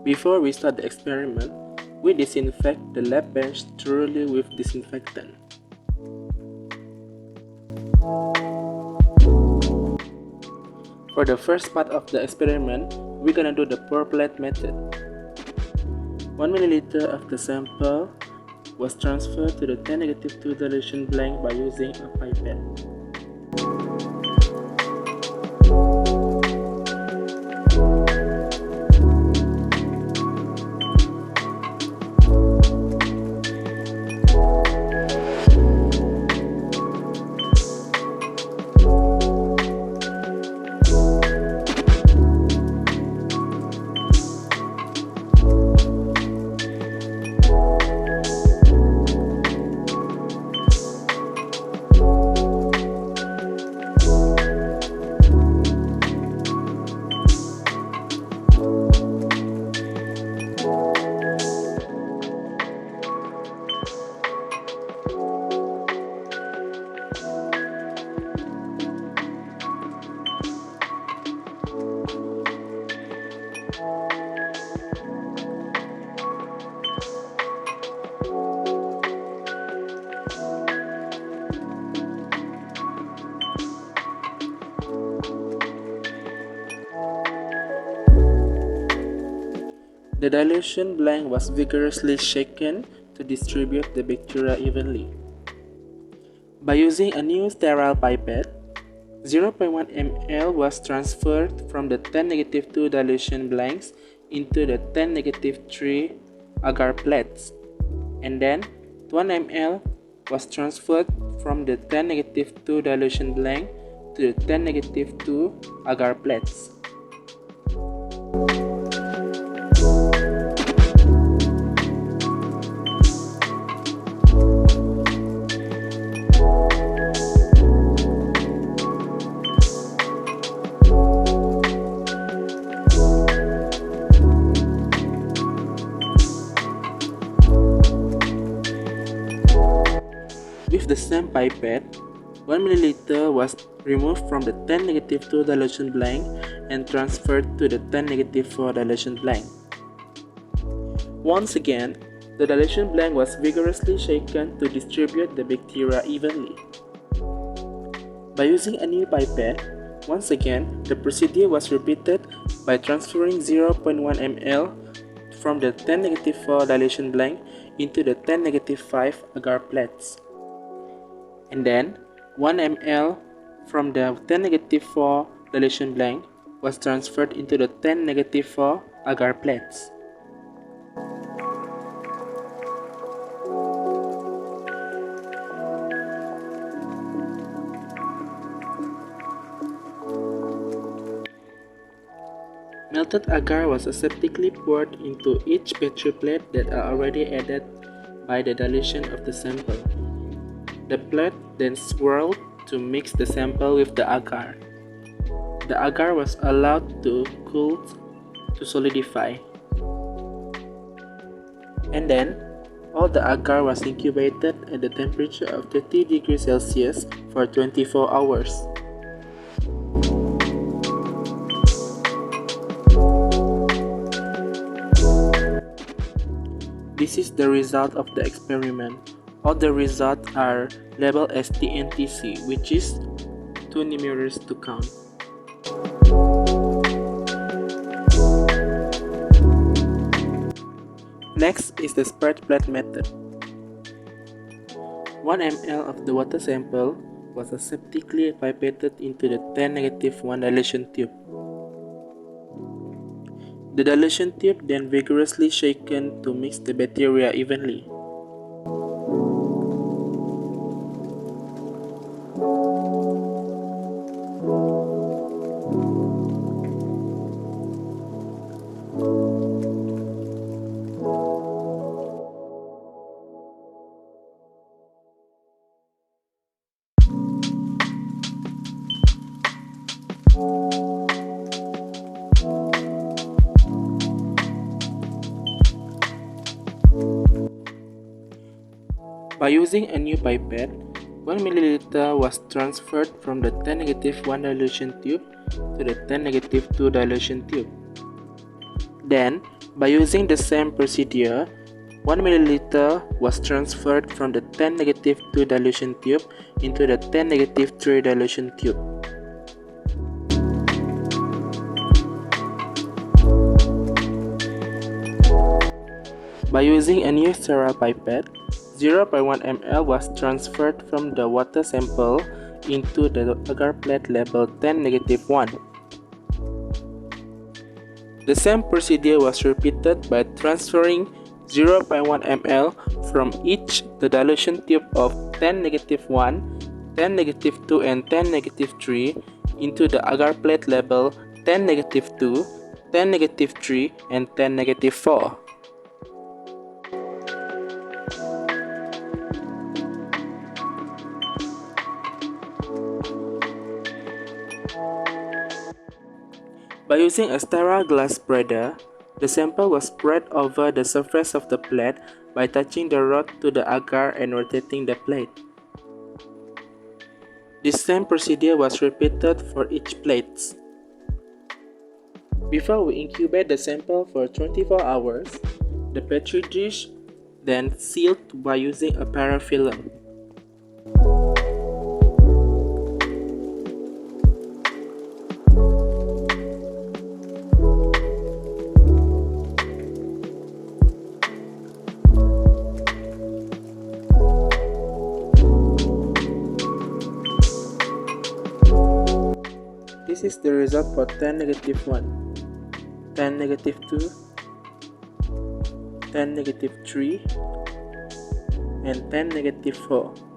Before we start the experiment, we disinfect the lab bench thoroughly with disinfectant. For the first part of the experiment, we're gonna do the pour plate method. 1 ml of the sample was transferred to the 10-2 dilution blank by using a pipette. The dilution blank was vigorously shaken to distribute the bacteria evenly. By using a new sterile pipette, 0.1 ml was transferred from the 10-2 dilution blanks into the 10-3 agar plates, and then 1 ml was transferred from the 10-2 dilution blank to the 10-2 agar plates. With the same pipette, 1 ml was removed from the 10-2 dilution blank and transferred to the 10-4 dilution blank. Once again, the dilution blank was vigorously shaken to distribute the bacteria evenly. By using a new pipette, once again, the procedure was repeated by transferring 0.1 ml from the 10-4 dilution blank into the 10-5 agar plates, and then 1 ml from the 10-4 dilution blank was transferred into the 10-4 agar plates. Melted agar was aseptically poured into each petri plate that are already added by the dilution of the sample. The plate then swirled to mix the sample with the agar. The agar was allowed to cool to solidify. And then, all the agar was incubated at the temperature of 30 degrees Celsius for 24 hours. This is the result of the experiment. All the results are labeled as TNTC, which is too numerous to count. Next is the spread plate method. 1 ml of the water sample was aseptically pipetted into the 10-1 dilution tube. The dilution tube then vigorously shaken to mix the bacteria evenly. By using a new pipette, 1 ml was transferred from the 10-1 dilution tube to the 10-2 dilution tube. Then, by using the same procedure, 1 ml was transferred from the 10-2 dilution tube into the 10-3 dilution tube. By using a new sterile pipette, 0.1 ml was transferred from the water sample into the agar plate labeled 10-1. The same procedure was repeated by transferring 0.1 ml from each the dilution tube of 10-1, 10-2 and 10-3 into the agar plate label 10-2, 10-3 and 10-4. By using a sterile glass spreader, the sample was spread over the surface of the plate by touching the rod to the agar and rotating the plate. This same procedure was repeated for each plate. Before we incubate the sample for 24 hours, the petri dish then sealed by using a parafilm. This is the result for 10-1, 10-2, 10-3, and 10-4.